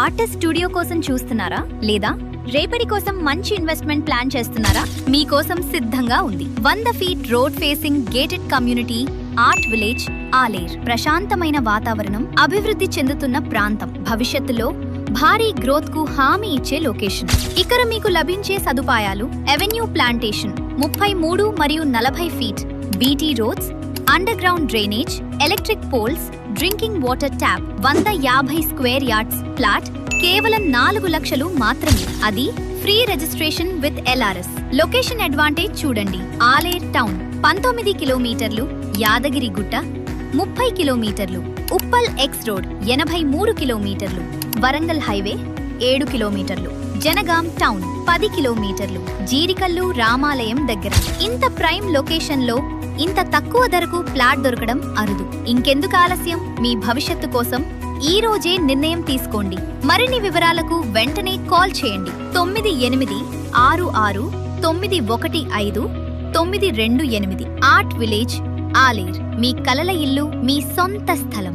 Artist studio కోసం చూస్తున్నారా లేదా రేపటి కోసం మంచి ఇన్వెస్ట్మెంట్ ప్లాన్ చేస్తున్నారా? మీకోసం సిద్ధంగా ఉంది 100 feet road facing gated community art village Aler. ప్రశాంతమైన వాతావరణం, అభివృద్ధి చెందుతున్న ప్రాంతం, భవిష్యత్తులో భారీ గ్రోత్ కు హామీ ఇచ్చే లొకేషన్. ఇక్కడ మీకు లభించే సదుపాయాలు: ఎవెన్యూ ప్లాంటేషన్ 33 మరియు 40 feet, BT roads, underground drainage, electric poles, drinking water tap, 150 square yards flat కేవలం 4 లక్షలు మాత్రమే. అది free registration with LRS. Location advantage చూడండి. ఆలేర్ టౌన్ 19 కిలోమీటర్లు, యాదగిరి గుట్ట 30 కిలోమీటర్లు, ఉప్పల్ ఎక్స్ రోడ్ 83 కిలోమీటర్లు, వరంగల్ హైవే 7 కిలోమీటర్లు, జనగాం టౌన్ 10 కిలోమీటర్లు, జీడికల్లు రామాలయం దగ్గర. ఇంత ప్రైమ్ లొకేషన్ లో ఇంత తక్కువ ధరకు ఫ్లాట్ దొరకడం అరుదు. ఇంకెందుకు ఆలస్యం? మీ భవిష్యత్తు కోసం ఈ రోజే నిర్ణయం తీసుకోండి. మరిన్ని వివరాలకు వెంటనే కాల్ చేయండి. 9866915928. ఆర్ట్ విలేజ్ ఆలేర్, మీ కలల ఇల్లు, మీ సొంత స్థలం.